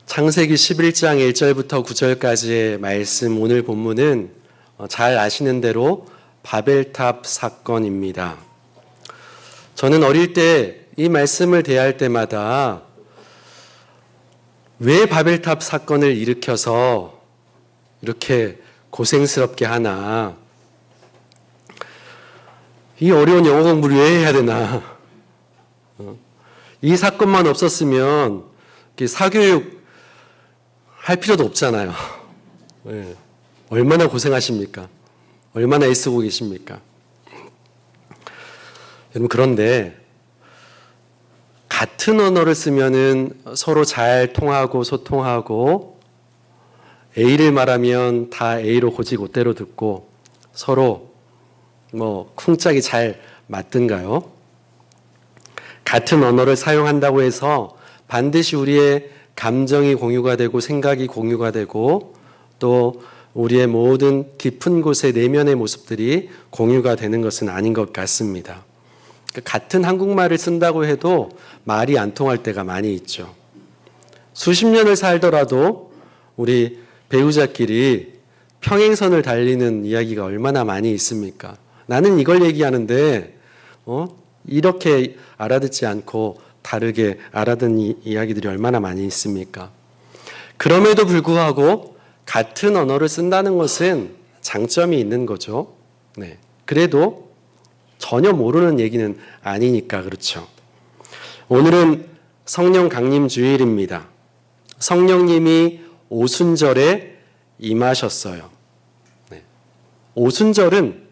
창세기 11장 1절부터 9절까지의 말씀, 오늘 본문은 잘 아시는 대로 바벨탑 사건입니다. 저는 어릴 때 이 말씀을 대할 때마다 왜 바벨탑 사건을 일으켜서 이렇게 고생스럽게 하나, 이 어려운 영어 공부를 왜 해야 되나, 이 사건만 없었으면 사교육 할 필요도 없잖아요. 네. 얼마나 고생하십니까? 얼마나 애쓰고 계십니까? 여러분, 그런데 같은 언어를 쓰면은 서로 잘 통하고 소통하고, A를 말하면 다 A로 곧이곧대로 듣고 서로 쿵짝이 잘 맞든가요? 같은 언어를 사용한다고 해서 반드시 우리의 감정이 공유가 되고 생각이 공유가 되고 또 우리의 모든 깊은 곳의 내면의 모습들이 공유가 되는 것은 아닌 것 같습니다. 같은 한국말을 쓴다고 해도 말이 안 통할 때가 많이 있죠. 수십 년을 살더라도 우리 배우자끼리 평행선을 달리는 이야기가 얼마나 많이 있습니까? 나는 이걸 얘기하는데 이렇게 알아듣지 않고 다르게 알아듣는 이야기들이 얼마나 많이 있습니까? 그럼에도 불구하고 같은 언어를 쓴다는 것은 장점이 있는 거죠. 네. 그래도 전혀 모르는 얘기는 아니니까 그렇죠. 오늘은 성령 강림 주일입니다. 성령님이 오순절에 임하셨어요. 네. 오순절은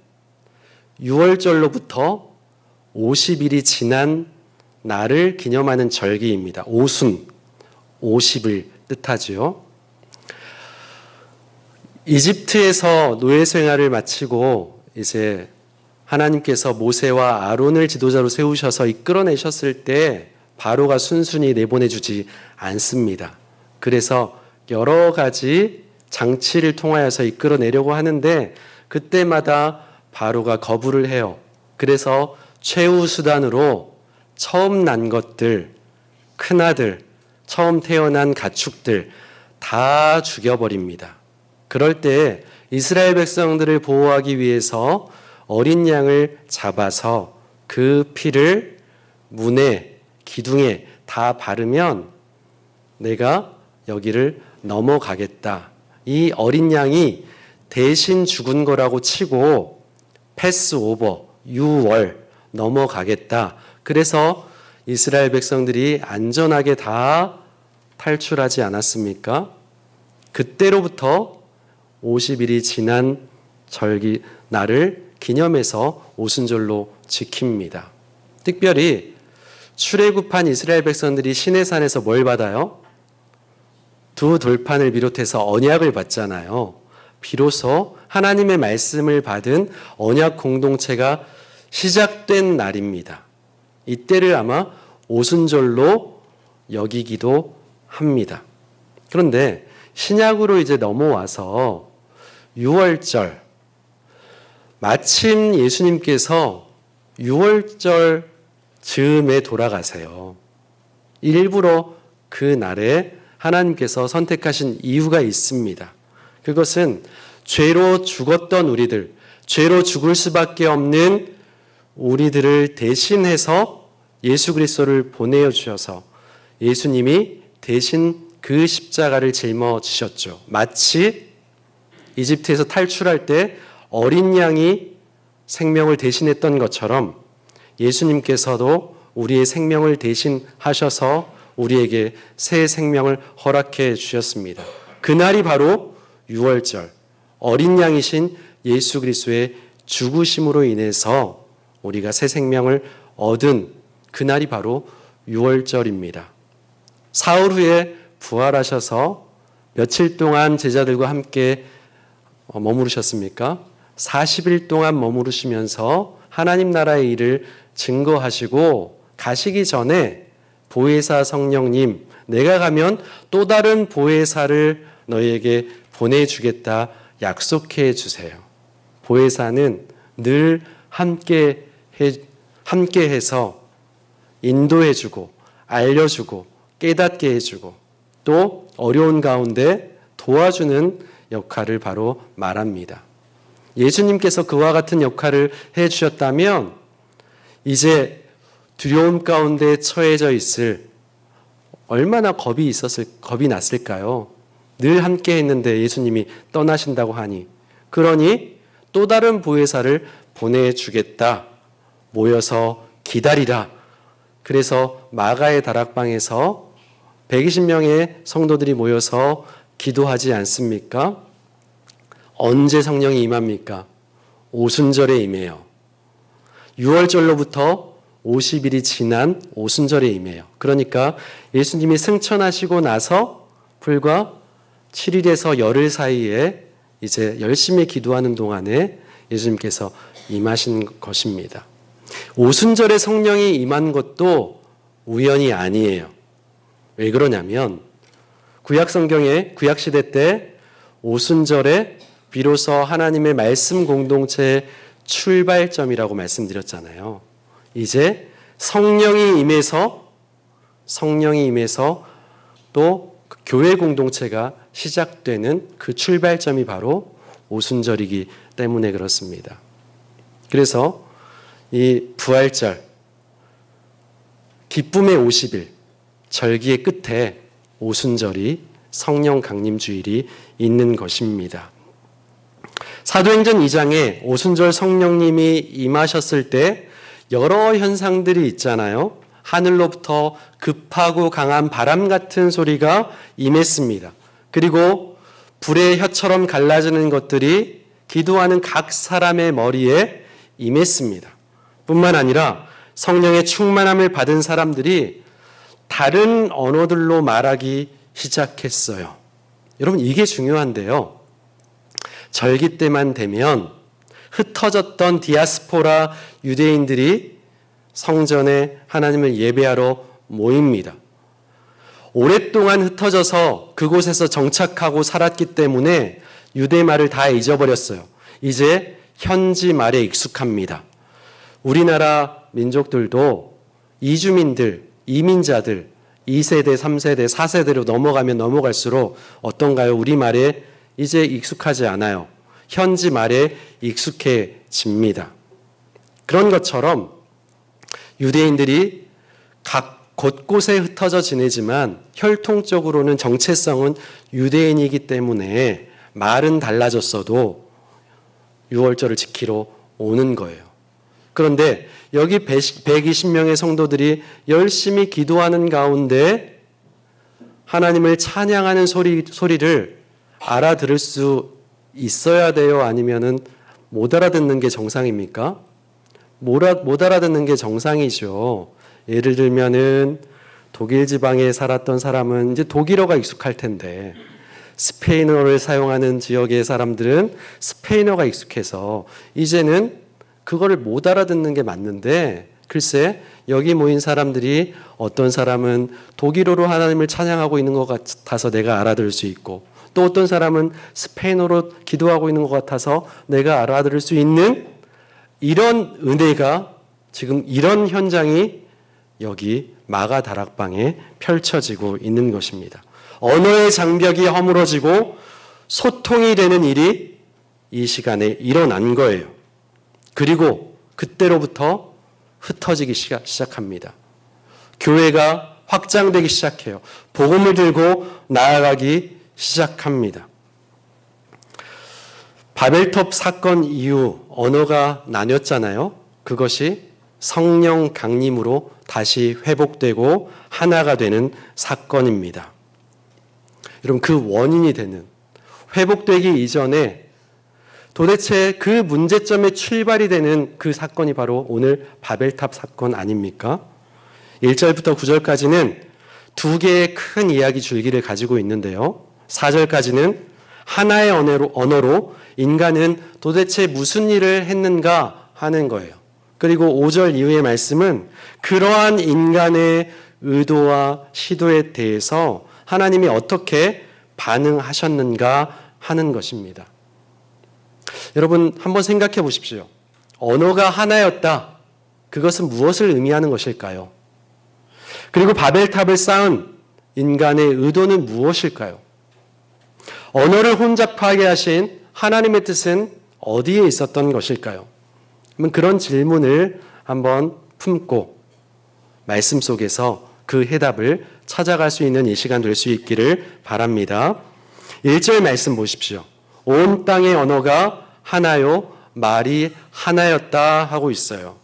6월절로부터 50일이 지난 날을 기념하는 절기입니다. 오순, 50을 뜻하죠. 이집트에서 노예 생활을 마치고 이제 하나님께서 모세와 아론을 지도자로 세우셔서 이끌어내셨을 때 바로가 순순히 내보내주지 않습니다. 그래서 여러 가지 장치를 통하여서 이끌어내려고 하는데 그때마다 바로가 거부를 해요. 그래서 최후 수단으로 처음 난 것들, 큰아들, 처음 태어난 가축들 다 죽여버립니다. 그럴 때 이스라엘 백성들을 보호하기 위해서 어린 양을 잡아서 그 피를 문에, 기둥에 다 바르면 내가 여기를 넘어가겠다. 이 어린 양이 대신 죽은 거라고 치고 패스오버, 유월, 넘어가겠다. 그래서 이스라엘 백성들이 안전하게 다 탈출하지 않았습니까? 그때로부터 50일이 지난 절기 날을 기념해서 오순절로 지킵니다. 특별히 출애굽한 이스라엘 백성들이 시내산에서 뭘 받아요? 두 돌판을 비롯해서 언약을 받잖아요. 비로소 하나님의 말씀을 받은 언약 공동체가 시작된 날입니다. 이때를 아마 오순절로 여기기도 합니다. 그런데 신약으로 이제 넘어와서 6월절, 마침 예수님께서 6월절 즈음에 돌아가세요. 일부러 그 날에 하나님께서 선택하신 이유가 있습니다. 그것은 죄로 죽었던 우리들, 죄로 죽을 수밖에 없는 우리들을 대신해서 예수 그리스도를 보내주셔서 예수님이 대신 그 십자가를 짊어지셨죠. 마치 이집트에서 탈출할 때 어린 양이 생명을 대신했던 것처럼 예수님께서도 우리의 생명을 대신하셔서 우리에게 새 생명을 허락해 주셨습니다. 그날이 바로 6월절, 어린 양이신 예수 그리스도의 죽으심으로 인해서 우리가 새 생명을 얻은 그날이 바로 6월절입니다. 사흘 후에 부활하셔서 며칠 동안 제자들과 함께 머무르셨습니까? 40일 동안 머무르시면서 하나님 나라의 일을 증거하시고 가시기 전에 보혜사 성령님, 내가 가면 또 다른 보혜사를 너희에게 보내주겠다 약속해 주세요. 보혜사는 늘 함께해서 인도해주고 알려주고 깨닫게 해주고 또 어려운 가운데 도와주는 역할을 바로 말합니다. 예수님께서 그와 같은 역할을 해주셨다면 이제 두려움 가운데 처해져 있을 얼마나 겁이 났을까요? 늘 함께 했는데 예수님이 떠나신다고 하니, 그러니 또 다른 보혜사를 보내주겠다. 모여서 기다리라. 그래서 마가의 다락방에서 120명의 성도들이 모여서 기도하지 않습니까? 언제 성령이 임합니까? 오순절에 임해요. 6월절로부터 50일이 지난 오순절에 임해요. 그러니까 예수님이 승천하시고 나서 불과 7일에서 열흘 사이에 이제 열심히 기도하는 동안에 예수님께서 임하신 것입니다. 오순절에 성령이 임한 것도 우연이 아니에요. 왜 그러냐면 구약성경에 구약시대 때 오순절에 비로소 하나님의 말씀 공동체의 출발점이라고 말씀드렸잖아요. 이제 성령이 임해서 또 그 교회 공동체가 시작되는 그 출발점이 바로 오순절이기 때문에 그렇습니다. 그래서 이 부활절, 기쁨의 50일, 절기의 끝에 오순절이 성령 강림 주일이 있는 것입니다. 사도행전 2장에 오순절 성령님이 임하셨을 때 여러 현상들이 있잖아요. 하늘로부터 급하고 강한 바람 같은 소리가 임했습니다. 그리고 불의 혀처럼 갈라지는 것들이 기도하는 각 사람의 머리에 임했습니다. 뿐만 아니라 성령의 충만함을 받은 사람들이 다른 언어들로 말하기 시작했어요. 여러분, 이게 중요한데요. 절기 때만 되면 흩어졌던 디아스포라 유대인들이 성전에 하나님을 예배하러 모입니다. 오랫동안 흩어져서 그곳에서 정착하고 살았기 때문에 유대 말을 다 잊어버렸어요. 이제 현지 말에 익숙합니다. 우리나라 민족들도 이주민들, 이민자들 2세대, 3세대, 4세대로 넘어가면 넘어갈수록 어떤가요? 우리 말에 이제 익숙하지 않아요. 현지 말에 익숙해집니다. 그런 것처럼 유대인들이 각 곳곳에 흩어져 지내지만 혈통적으로는 정체성은 유대인이기 때문에 말은 달라졌어도 6월절을 지키러 오는 거예요. 그런데 여기 120명의 성도들이 열심히 기도하는 가운데 하나님을 찬양하는 소리를 알아들을 수 있어야 돼요? 아니면은 못 알아듣는 게 정상입니까? 못 알아듣는 게 정상이죠. 예를 들면은 독일 지방에 살았던 사람은 이제 독일어가 익숙할 텐데 스페인어를 사용하는 지역의 사람들은 스페인어가 익숙해서 이제는 그거를 못 알아듣는 게 맞는데, 글쎄 여기 모인 사람들이 어떤 사람은 독일어로 하나님을 찬양하고 있는 것 같아서 내가 알아들을 수 있고, 또 어떤 사람은 스페인어로 기도하고 있는 것 같아서 내가 알아들을 수 있는 이런 은혜가, 지금 이런 현장이 여기 마가 다락방에 펼쳐지고 있는 것입니다. 언어의 장벽이 허물어지고 소통이 되는 일이 이 시간에 일어난 거예요. 그리고 그때로부터 흩어지기 시작합니다. 교회가 확장되기 시작해요. 복음을 들고 나아가기 시작합니다. 바벨탑 사건 이후 언어가 나뉘었잖아요. 그것이 성령 강림으로 다시 회복되고 하나가 되는 사건입니다. 여러분, 그 원인이 되는, 회복되기 이전에 도대체 그 문제점의 출발이 되는 그 사건이 바로 오늘 바벨탑 사건 아닙니까? 1절부터 9절까지는 두 개의 큰 이야기 줄기를 가지고 있는데요. 4절까지는 하나의 언어로 인간은 도대체 무슨 일을 했는가 하는 거예요. 그리고 5절 이후의 말씀은 그러한 인간의 의도와 시도에 대해서 하나님이 어떻게 반응하셨는가 하는 것입니다. 여러분, 한번 생각해 보십시오. 언어가 하나였다. 그것은 무엇을 의미하는 것일까요? 그리고 바벨탑을 쌓은 인간의 의도는 무엇일까요? 언어를 혼잡하게 하신 하나님의 뜻은 어디에 있었던 것일까요? 그런 질문을 한번 품고 말씀 속에서 그 해답을 찾아갈 수 있는 이 시간 될 수 있기를 바랍니다. 1절 말씀 보십시오. 온 땅의 언어가 하나요, 말이 하나였다 하고 있어요.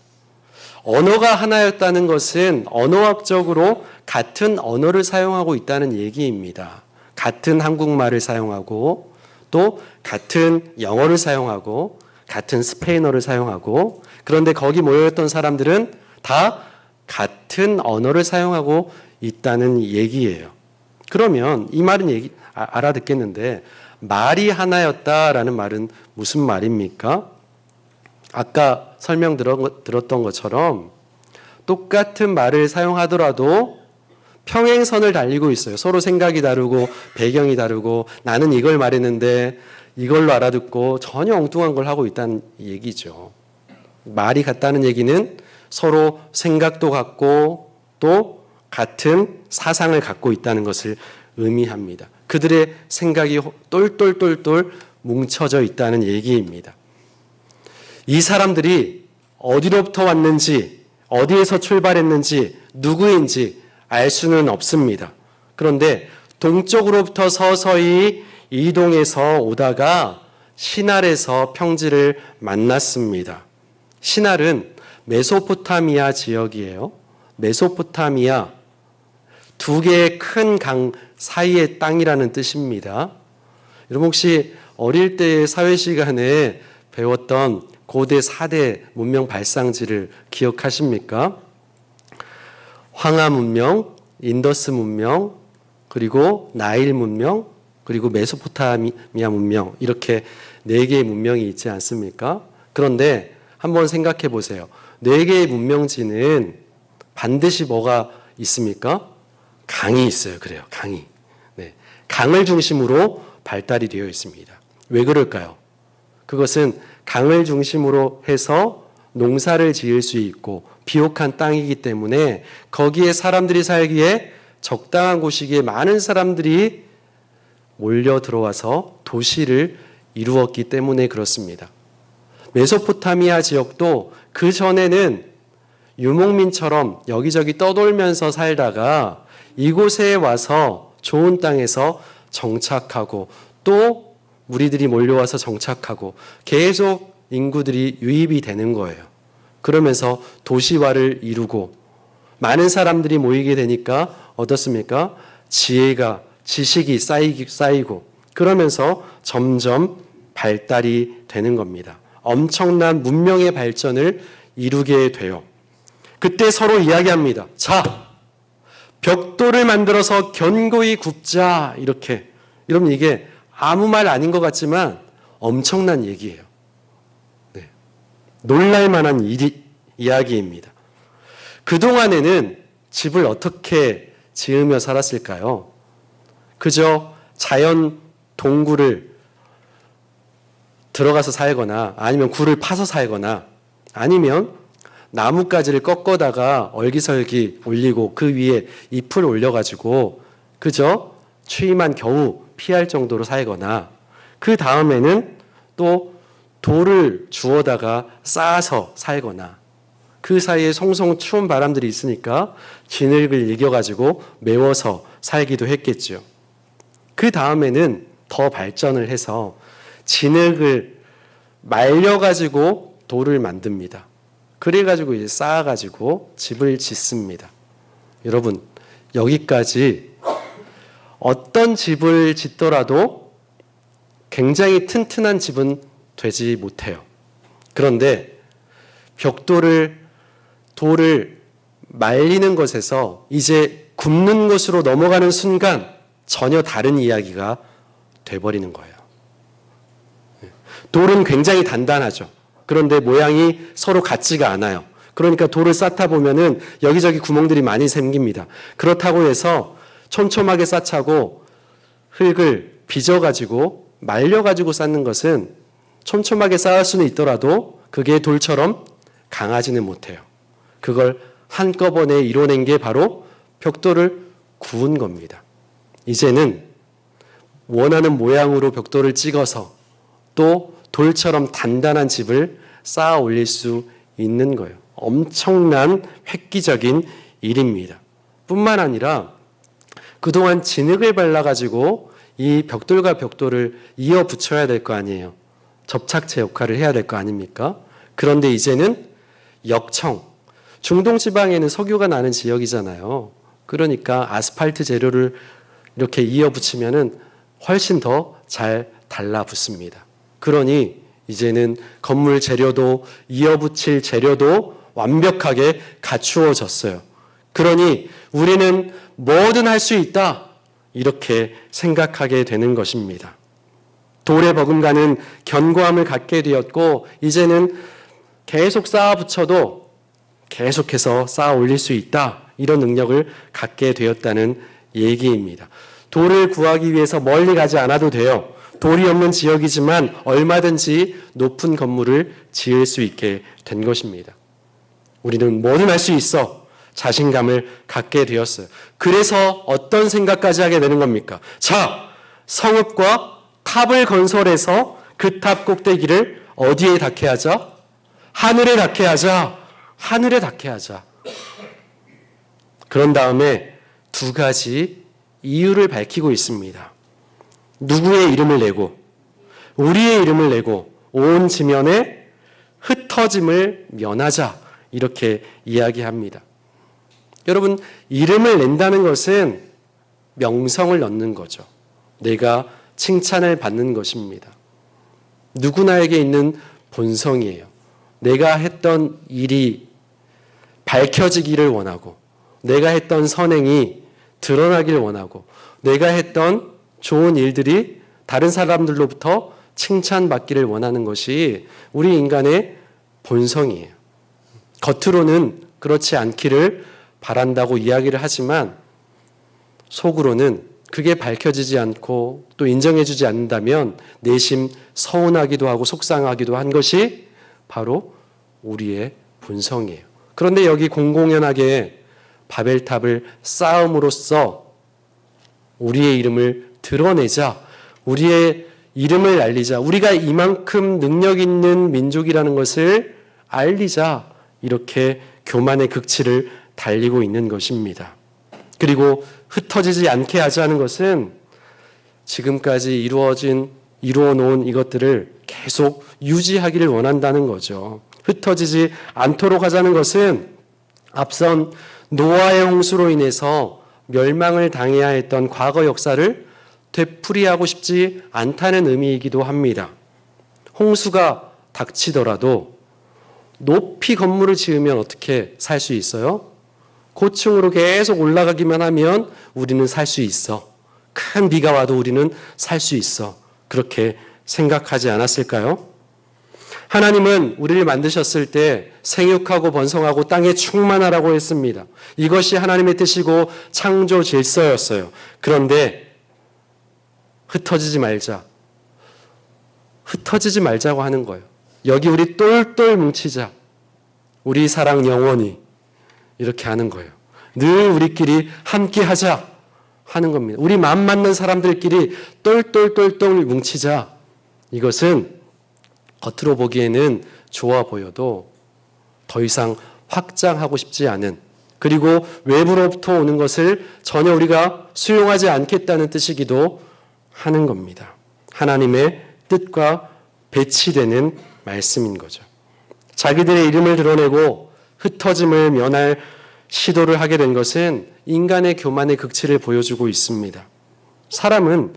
언어가 하나였다는 것은 언어학적으로 같은 언어를 사용하고 있다는 얘기입니다. 같은 한국말을 사용하고 또 같은 영어를 사용하고 같은 스페인어를 사용하고 그런데 거기 모여있던 사람들은 다 같은 언어를 사용하고 있다는 얘기예요. 그러면 이 말은 알아듣겠는데 말이 하나였다라는 말은 무슨 말입니까? 아까 설명 들었던 것처럼 똑같은 말을 사용하더라도 평행선을 달리고 있어요. 서로 생각이 다르고 배경이 다르고 나는 이걸 말했는데 이걸로 알아듣고 전혀 엉뚱한 걸 하고 있다는 얘기죠. 말이 같다는 얘기는 서로 생각도 같고 또 같은 사상을 갖고 있다는 것을 의미합니다. 그들의 생각이 똘똘똘똘 뭉쳐져 있다는 얘기입니다. 이 사람들이 어디로부터 왔는지, 어디에서 출발했는지, 누구인지 알 수는 없습니다. 그런데 동쪽으로부터 서서히 이동해서 오다가 시날에서 평지를 만났습니다. 시날은 메소포타미아 지역이에요. 메소포타미아, 두 개의 큰 강 사이의 땅이라는 뜻입니다. 여러분 혹시 어릴 때 사회 시간에 배웠던 고대 4대 문명 발상지를 기억하십니까? 황하 문명, 인더스 문명, 그리고 나일 문명, 그리고 메소포타미아 문명 이렇게 4개의 문명이 있지 않습니까? 그런데 한번 생각해 보세요. 4개의 문명지는 반드시 뭐가 있습니까? 강이 있어요. 그래요. 강이. 네. 강을 중심으로 발달이 되어 있습니다. 왜 그럴까요? 그것은 강을 중심으로 해서 농사를 지을 수 있고 비옥한 땅이기 때문에 거기에 사람들이 살기에 적당한 곳이기에 많은 사람들이 몰려 들어와서 도시를 이루었기 때문에 그렇습니다. 메소포타미아 지역도 그 전에는 유목민처럼 여기저기 떠돌면서 살다가 이곳에 와서 좋은 땅에서 정착하고 또 무리들이 몰려와서 정착하고 계속 인구들이 유입이 되는 거예요. 그러면서 도시화를 이루고 많은 사람들이 모이게 되니까 어떻습니까? 지식이 쌓이고 그러면서 점점 발달이 되는 겁니다. 엄청난 문명의 발전을 이루게 돼요. 그때 서로 이야기합니다. 자, 벽돌을 만들어서 견고히 굽자. 이렇게. 여러분 이게 아무 말 아닌 것 같지만 엄청난 얘기예요. 네. 놀랄 만한 이야기입니다. 그동안에는 집을 어떻게 지으며 살았을까요? 그저 자연 동굴을 들어가서 살거나 아니면 굴을 파서 살거나 아니면 나뭇가지를 꺾어다가 얼기설기 올리고 그 위에 잎을 올려가지고 그저 추위만 겨우 피할 정도로 살거나 그 다음에는 또 돌을 주워다가 쌓아서 살거나 그 사이에 송송 추운 바람들이 있으니까 진흙을 이겨가지고 메워서 살기도 했겠죠. 그 다음에는 더 발전을 해서 진흙을 말려가지고 돌을 만듭니다. 그래가지고 이제 쌓아가지고 집을 짓습니다. 여러분, 여기까지 어떤 집을 짓더라도 굉장히 튼튼한 집은 되지 못해요. 그런데 돌을 말리는 것에서 이제 굽는 것으로 넘어가는 순간 전혀 다른 이야기가 돼버리는 거예요. 돌은 굉장히 단단하죠. 그런데 모양이 서로 같지가 않아요. 그러니까 돌을 쌓다 보면은 여기저기 구멍들이 많이 생깁니다. 그렇다고 해서 촘촘하게 쌓자고 흙을 빚어가지고 말려가지고 쌓는 것은 촘촘하게 쌓을 수는 있더라도 그게 돌처럼 강하지는 못해요. 그걸 한꺼번에 이뤄낸 게 바로 벽돌을 구운 겁니다. 이제는 원하는 모양으로 벽돌을 찍어서 또 돌처럼 단단한 집을 쌓아 올릴 수 있는 거예요. 엄청난 획기적인 일입니다. 뿐만 아니라 그동안 진흙을 발라가지고 이 벽돌과 벽돌을 이어 붙여야 될 거 아니에요. 접착제 역할을 해야 될 거 아닙니까? 그런데 이제는 역청, 중동 지방에는 석유가 나는 지역이잖아요. 그러니까 아스팔트 재료를 이렇게 이어 붙이면은 훨씬 더 잘 달라붙습니다. 그러니 이제는 건물 재료도 이어 붙일 재료도 완벽하게 갖추어졌어요. 그러니 우리는 뭐든 할 수 있다, 이렇게 생각하게 되는 것입니다. 돌에 버금가는 견고함을 갖게 되었고 이제는 계속 쌓아 붙여도 계속해서 쌓아 올릴 수 있다, 이런 능력을 갖게 되었다는 얘기입니다. 돌을 구하기 위해서 멀리 가지 않아도 돼요. 돌이 없는 지역이지만 얼마든지 높은 건물을 지을 수 있게 된 것입니다. 우리는 뭐든 할 수 있어, 자신감을 갖게 되었어요. 그래서 어떤 생각까지 하게 되는 겁니까? 자, 성읍과 탑을 건설해서 그 탑 꼭대기를 어디에 닿게 하자? 하늘에 닿게 하자. 하늘에 닿게 하자. 그런 다음에 두 가지 이유를 밝히고 있습니다. 누구의 이름을 내고 우리의 이름을 내고 온 지면에 흩어짐을 면하자, 이렇게 이야기합니다. 여러분, 이름을 낸다는 것은 명성을 넣는 거죠. 내가 칭찬을 받는 것입니다. 누구나에게 있는 본성이에요. 내가 했던 일이 밝혀지기를 원하고, 내가 했던 선행이 드러나길 원하고, 내가 했던 좋은 일들이 다른 사람들로부터 칭찬받기를 원하는 것이 우리 인간의 본성이에요. 겉으로는 그렇지 않기를 바란다고 이야기를 하지만 속으로는 그게 밝혀지지 않고 또 인정해주지 않는다면 내심 서운하기도 하고 속상하기도 한 것이 바로 우리의 본성이에요. 그런데 여기 공공연하게 바벨탑을 쌓음으로써 우리의 이름을 드러내자, 우리의 이름을 알리자, 우리가 이만큼 능력 있는 민족이라는 것을 알리자, 이렇게 교만의 극치를 달리고 있는 것입니다. 그리고 흩어지지 않게 하자는 것은 지금까지 이루어 놓은 이것들을 계속 유지하기를 원한다는 거죠. 흩어지지 않도록 하자는 것은 앞선 노아의 홍수로 인해서 멸망을 당해야 했던 과거 역사를 되풀이하고 싶지 않다는 의미이기도 합니다. 홍수가 닥치더라도 높이 건물을 지으면 어떻게 살 수 있어요? 고층으로 계속 올라가기만 하면 우리는 살 수 있어. 큰 비가 와도 우리는 살 수 있어. 그렇게 생각하지 않았을까요? 하나님은 우리를 만드셨을 때 생육하고 번성하고 땅에 충만하라고 했습니다. 이것이 하나님의 뜻이고 창조 질서였어요. 그런데 흩어지지 말자고 하는 거예요. 여기 우리 똘똘 뭉치자. 우리 사랑 영원히. 이렇게 하는 거예요. 늘 우리끼리 함께 하자 하는 겁니다. 우리 마음 맞는 사람들끼리 똘똘똘똘 뭉치자. 이것은 겉으로 보기에는 좋아 보여도 더 이상 확장하고 싶지 않은, 그리고 외부로부터 오는 것을 전혀 우리가 수용하지 않겠다는 뜻이기도 하는 겁니다. 하나님의 뜻과 배치되는 말씀인 거죠. 자기들의 이름을 드러내고 흩어짐을 면할 시도를 하게 된 것은 인간의 교만의 극치를 보여주고 있습니다. 사람은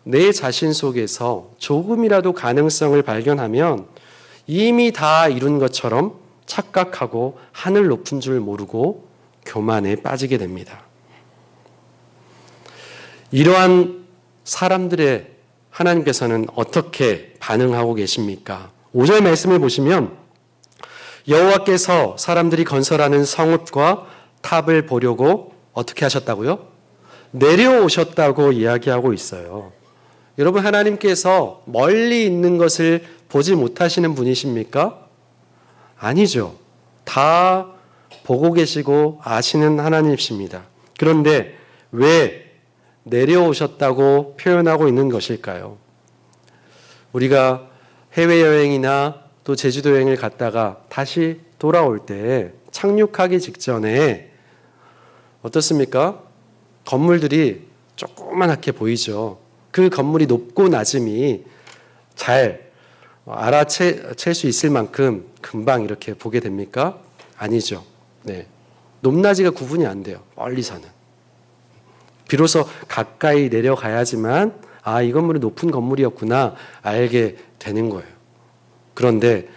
내 자신 속에서 조금이라도 가능성을 발견하면 이미 다 이룬 것처럼 착각하고 하늘 높은 줄 모르고 교만에 빠지게 됩니다. 이러한 사람들의 하나님께서는 어떻게 반응하고 계십니까? 5절 말씀을 보시면 여호와께서 사람들이 건설하는 성읍과 탑을 보려고 어떻게 하셨다고요? 내려오셨다고 이야기하고 있어요. 여러분, 하나님께서 멀리 있는 것을 보지 못하시는 분이십니까? 아니죠. 다 보고 계시고 아시는 하나님이십니다. 그런데 왜 내려오셨다고 표현하고 있는 것일까요? 우리가 해외여행이나 또 제주도 여행을 갔다가 다시 돌아올 때 착륙하기 직전에 어떻습니까? 건물들이 조그맣게 보이죠. 그 건물이 높고 낮음이 잘 알아챌 수 있을 만큼 금방 이렇게 보게 됩니까? 아니죠. 네. 높낮이가 구분이 안 돼요. 멀리서는. 비로소 가까이 내려가야지만 이 건물이 높은 건물이었구나 알게 되는 거예요. 그런데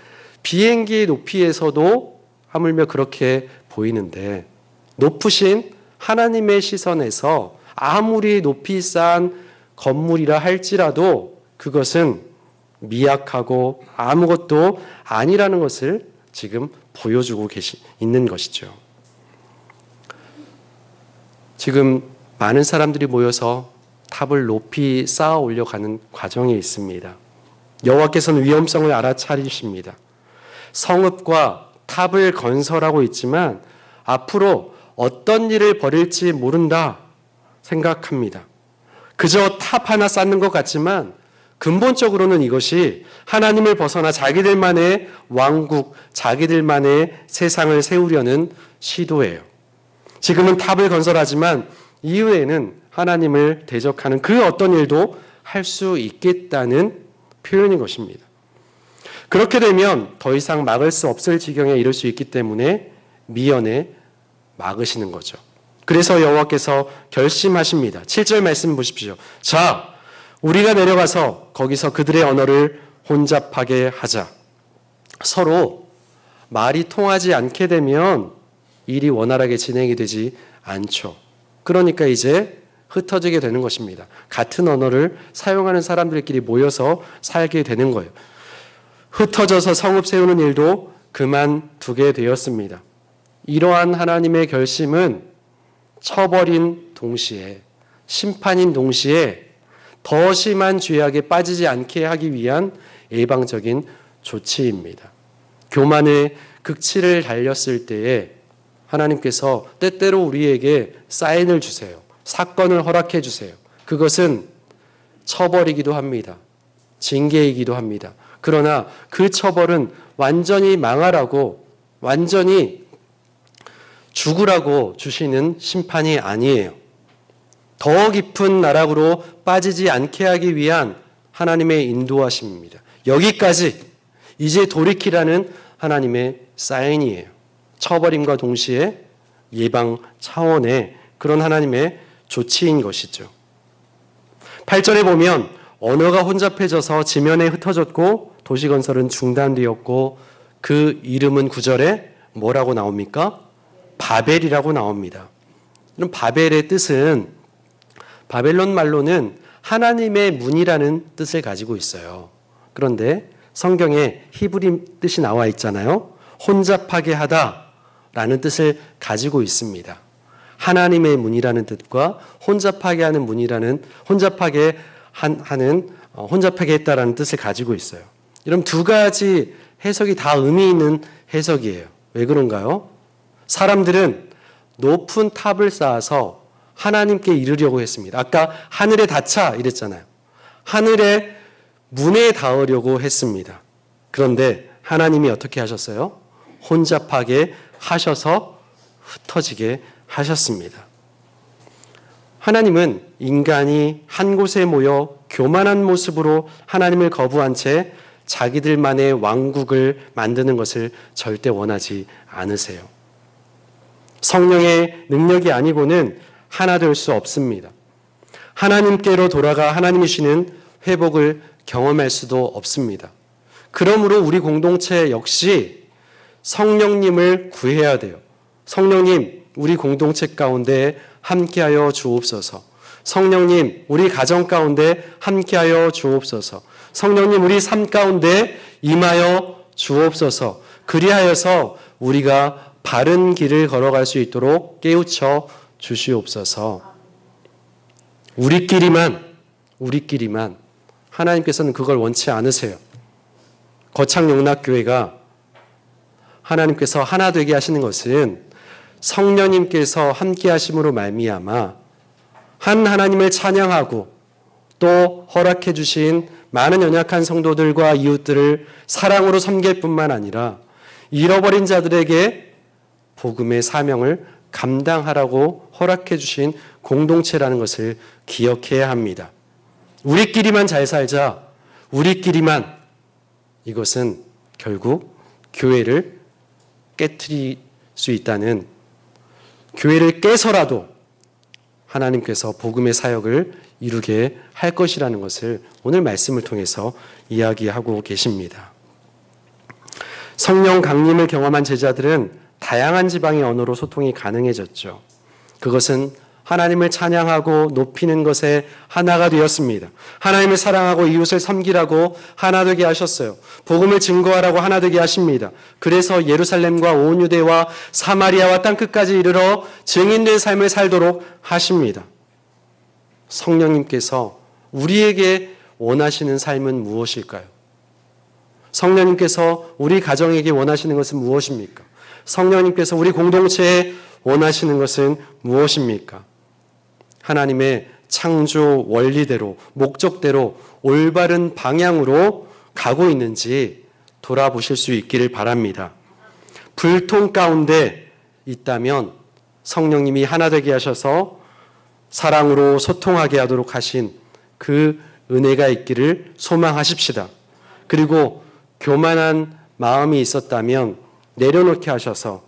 비행기의 높이에서도 하물며 그렇게 보이는데 높으신 하나님의 시선에서 아무리 높이 쌓은 건물이라 할지라도 그것은 미약하고 아무것도 아니라는 것을 지금 보여주고 있는 것이죠. 지금 많은 사람들이 모여서 탑을 높이 쌓아 올려가는 과정에 있습니다. 여호와께서는 위험성을 알아차리십니다. 성읍과 탑을 건설하고 있지만 앞으로 어떤 일을 벌일지 모른다 생각합니다. 그저 탑 하나 쌓는 것 같지만 근본적으로는 이것이 하나님을 벗어나 자기들만의 왕국, 자기들만의 세상을 세우려는 시도예요. 지금은 탑을 건설하지만 이후에는 하나님을 대적하는 그 어떤 일도 할 수 있겠다는 표현인 것입니다. 그렇게 되면 더 이상 막을 수 없을 지경에 이를 수 있기 때문에 미연에 막으시는 거죠. 그래서 여호와께서 결심하십니다. 7절 말씀 보십시오. 자, 우리가 내려가서 거기서 그들의 언어를 혼잡하게 하자. 서로 말이 통하지 않게 되면 일이 원활하게 진행이 되지 않죠. 그러니까 이제 흩어지게 되는 것입니다. 같은 언어를 사용하는 사람들끼리 모여서 살게 되는 거예요. 흩어져서 성읍 세우는 일도 그만두게 되었습니다. 이러한 하나님의 결심은 처벌인 동시에 심판인 동시에 더 심한 죄악에 빠지지 않게 하기 위한 예방적인 조치입니다. 교만의 극치를 달렸을 때에 하나님께서 때때로 우리에게 사인을 주세요. 사건을 허락해 주세요. 그것은 처벌이기도 합니다. 징계이기도 합니다. 그러나 그 처벌은 완전히 망하라고, 완전히 죽으라고 주시는 심판이 아니에요. 더 깊은 나락으로 빠지지 않게 하기 위한 하나님의 인도하심입니다. 여기까지 이제 돌이키라는 하나님의 사인이에요. 처벌임과 동시에 예방 차원의 그런 하나님의 조치인 것이죠. 8절에 보면 언어가 혼잡해져서 지면에 흩어졌고 도시건설은 중단되었고 그 이름은 9절에 뭐라고 나옵니까? 바벨이라고 나옵니다. 그럼 바벨의 뜻은 바벨론 말로는 하나님의 문이라는 뜻을 가지고 있어요. 그런데 성경에 히브리 뜻이 나와 있잖아요. 혼잡하게 하다라는 뜻을 가지고 있습니다. 하나님의 문이라는 뜻과 혼잡하게 하는 문이라는 혼잡하게 했다라는 뜻을 가지고 있어요. 이런 두 가지 해석이 다 의미 있는 해석이에요. 왜 그런가요? 사람들은 높은 탑을 쌓아서 하나님께 이르려고 했습니다. 아까 하늘에 닿자 이랬잖아요. 하늘의 문에 닿으려고 했습니다. 그런데 하나님이 어떻게 하셨어요? 혼잡하게 하셔서 흩어지게 하셨습니다. 하나님은 인간이 한 곳에 모여 교만한 모습으로 하나님을 거부한 채 자기들만의 왕국을 만드는 것을 절대 원하지 않으세요. 성령의 능력이 아니고는 하나 될 수 없습니다. 하나님께로 돌아가 하나님이 주시는 회복을 경험할 수도 없습니다. 그러므로 우리 공동체 역시 성령님을 구해야 돼요. 성령님, 우리 공동체 가운데 함께하여 주옵소서. 성령님, 우리 가정 가운데 함께하여 주옵소서. 성령님, 우리 삶 가운데 임하여 주옵소서. 그리하여서 우리가 바른 길을 걸어갈 수 있도록 깨우쳐 주시옵소서. 우리끼리만 하나님께서는 그걸 원치 않으세요. 거창용락교회가 하나님께서 하나 되게 하시는 것은 성령님께서 함께 하심으로 말미암아 한 하나님을 찬양하고 또 허락해 주신 많은 연약한 성도들과 이웃들을 사랑으로 섬길 뿐만 아니라 잃어버린 자들에게 복음의 사명을 감당하라고 허락해 주신 공동체라는 것을 기억해야 합니다. 우리끼리만 잘 살자, 우리끼리만, 이것은 결국 교회를 깨트릴 수 있다는, 교회를 깨서라도 하나님께서 복음의 사역을 이루게 할 것이라는 것을 오늘 말씀을 통해서 이야기하고 계십니다. 성령 강림을 경험한 제자들은 다양한 지방의 언어로 소통이 가능해졌죠. 그것은 하나님을 찬양하고 높이는 것에 하나가 되었습니다. 하나님을 사랑하고 이웃을 섬기라고 하나 되게 하셨어요. 복음을 증거하라고 하나 되게 하십니다. 그래서 예루살렘과 온 유대와 사마리아와 땅끝까지 이르러 증인된 삶을 살도록 하십니다. 성령님께서 우리에게 원하시는 삶은 무엇일까요? 성령님께서 우리 가정에게 원하시는 것은 무엇입니까? 성령님께서 우리 공동체에 원하시는 것은 무엇입니까? 하나님의 창조 원리대로, 목적대로 올바른 방향으로 가고 있는지 돌아보실 수 있기를 바랍니다. 불통 가운데 있다면 성령님이 하나 되게 하셔서 사랑으로 소통하게 하도록 하신 그 은혜가 있기를 소망하십시다. 그리고 교만한 마음이 있었다면 내려놓게 하셔서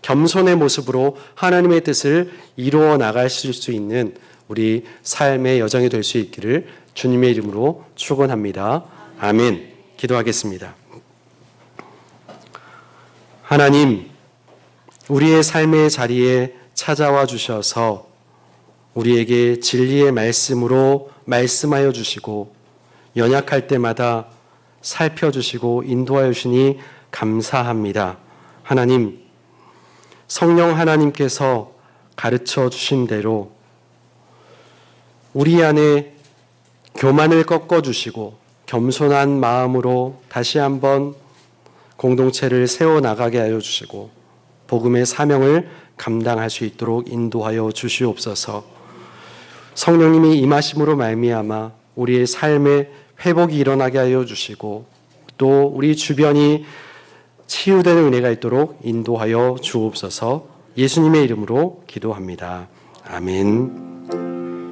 겸손의 모습으로 하나님의 뜻을 이루어 나가실 수 있는 우리 삶의 여정이 될 수 있기를 주님의 이름으로 축원합니다. 아멘. 기도하겠습니다. 하나님, 우리의 삶의 자리에 찾아와 주셔서 우리에게 진리의 말씀으로 말씀하여 주시고 연약할 때마다 살펴주시고 인도하여 주시니 감사합니다. 하나님, 성령 하나님께서 가르쳐 주신 대로 우리 안에 교만을 꺾어주시고 겸손한 마음으로 다시 한번 공동체를 세워나가게 하여 주시고 복음의 사명을 감당할 수 있도록 인도하여 주시옵소서. 성령님이 임하심으로 말미암아 우리의 삶에 회복이 일어나게 하여 주시고 또 우리 주변이 치유되는 은혜가 있도록 인도하여 주옵소서. 예수님의 이름으로 기도합니다. 아멘.